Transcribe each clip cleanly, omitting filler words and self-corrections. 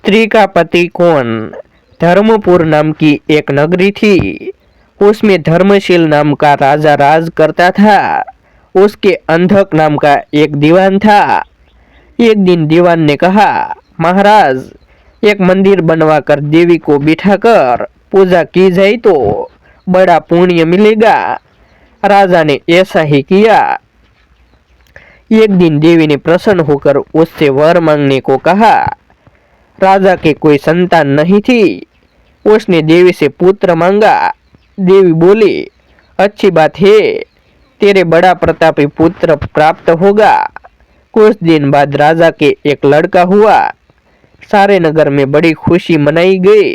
स्त्री का पति कौन? धर्मपुर नाम की एक नगरी थी। उसमें धर्मशील नाम का राजा राज करता था। उसके अंधक नाम का एक दीवान था। एक दिन दीवान ने कहा, महाराज, एक मंदिर बनवाकर देवी को बिठाकर पूजा की जाए तो बड़ा पुण्य मिलेगा। राजा ने ऐसा ही किया। एक दिन देवी ने प्रसन्न होकर उससे वर मांगने को कहा। राजा के कोई संतान नहीं थी। उसने देवी से पुत्र मांगा। देवी बोली, अच्छी बात है, तेरे बड़ा प्रतापी पुत्र प्राप्त होगा। कुछ दिन बाद राजा के एक लड़का हुआ। सारे नगर में बड़ी खुशी मनाई गई।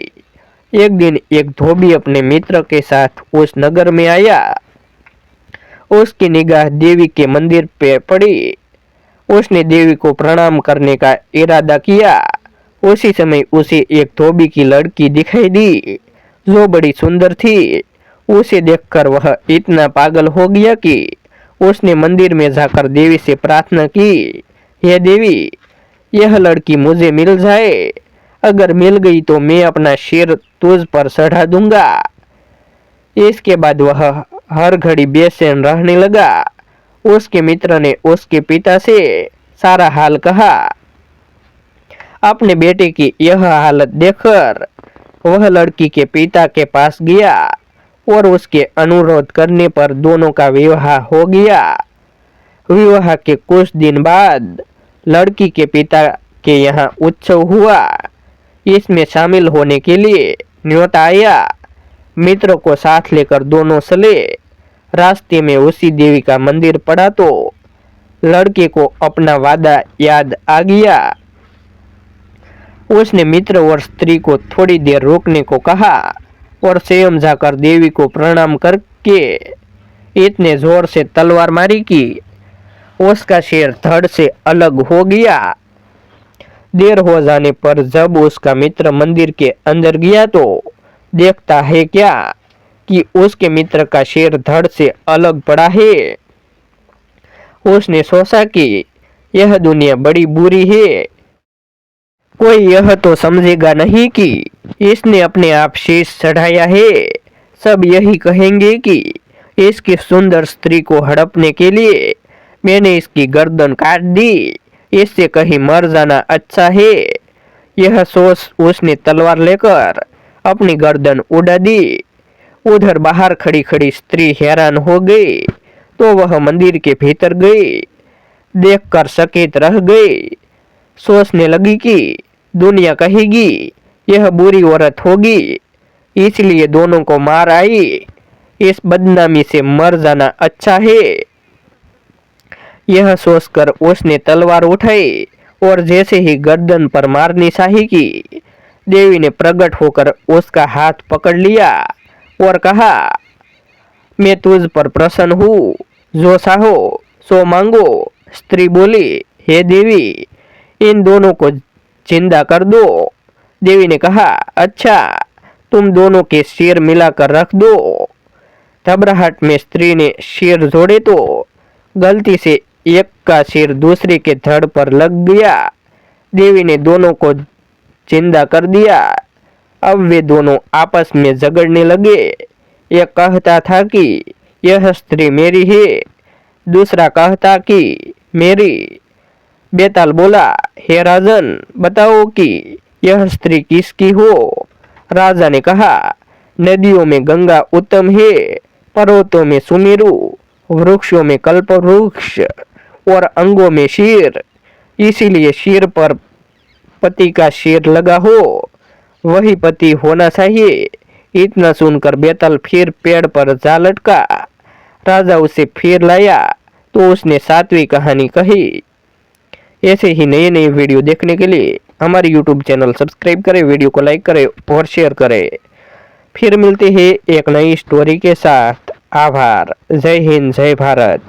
एक दिन एक धोबी अपने मित्र के साथ उस नगर में आया। उसकी निगाह देवी के मंदिर पे पड़ी। उसने देवी को प्रणाम करने का इरादा किया। उसी समय उसे एक धोबी की लड़की दिखाई दी जो बड़ी सुंदर थी। उसे देखकर वह इतना पागल हो गया कि उसने मंदिर में जाकर देवी से प्रार्थना की, हे देवी, यह लड़की मुझे मिल जाए। अगर मिल गई तो मैं अपना सिर तुझ पर चढ़ा दूंगा। इसके बाद वह हर घड़ी बेचैन रहने लगा। उसके मित्र ने उसके पिता से सारा हाल कहा। अपने बेटे की यह हालत देखकर वह लड़की के पिता के पास गया और उसके अनुरोध करने पर दोनों का विवाह हो गया। विवाह के कुछ दिन बाद लड़की के पिता के यहाँ उत्सव हुआ। इसमें शामिल होने के लिए न्योता आया। मित्र को साथ लेकर दोनों चले। रास्ते में उसी देवी का मंदिर पड़ा तो लड़के को अपना वादा याद आ गया। उसने मित्र और स्त्री को थोड़ी देर रुकने को कहा और स्वयं जाकर देवी को प्रणाम करके इतने जोर से तलवार मारी कि उसका सिर धड़ से अलग हो गया। देर हो जाने पर जब उसका मित्र मंदिर के अंदर गया तो देखता है क्या कि उसके मित्र का सिर धड़ से अलग पड़ा है। उसने सोचा कि यह दुनिया बड़ी बुरी है। कोई यह तो समझेगा नहीं कि इसने अपने आप शीश चढ़ाया है। सब यही कहेंगे कि इसकी सुंदर स्त्री को हड़पने के लिए मैंने इसकी गर्दन काट दी। इससे कहीं मर जाना अच्छा है। यह सोच उसने तलवार लेकर अपनी गर्दन उड़ा दी। उधर बाहर खड़ी खड़ी स्त्री हैरान हो गई तो वह मंदिर के भीतर गई। देखकर सचेत रह गई। सोचने लगी कि दुनिया कहेगी यह बुरी औरत होगी, इसलिए दोनों को मार आई। इस बदनामी से मर जाना अच्छा है। यह सोचकर उसने तलवार उठाई और जैसे ही गर्दन पर मारनी चाही कि देवी ने प्रकट होकर उसका हाथ पकड़ लिया और कहा, मैं तुझ पर प्रसन्न हूँ, जो चाहो सो मांगो। स्त्री बोली, हे देवी, इन दोनों को जिंदा कर दो। देवी ने कहा, अच्छा, तुम दोनों के सिर मिलाकर रख दो। घबराहट में स्त्री ने सिर जोड़े तो गलती से एक का सिर दूसरे के धड़ पर लग गया। देवी ने दोनों को जिंदा कर दिया। अब वे दोनों आपस में झगड़ने लगे। एक कहता था कि यह स्त्री मेरी है, दूसरा कहता कि मेरी। बेताल बोला, हे राजन, बताओ कि यह स्त्री किसकी हो? राजा ने कहा, नदियों में गंगा उत्तम है, पर्वतों में सुमेरु, वृक्षों में कल्पवृक्ष और अंगों में शीर। इसीलिए शीर पर पति का सिर लगा हो, वही पति होना चाहिए। इतना सुनकर बेताल फिर पेड़ पर जा लटका। राजा उसे फिर लाया तो उसने सातवीं कहानी कही। ऐसे ही नए नए वीडियो देखने के लिए हमारे YouTube चैनल सब्सक्राइब करें, वीडियो को लाइक करें और शेयर करें। फिर मिलते हैं एक नई स्टोरी के साथ। आभार। जय हिंद, जय भारत।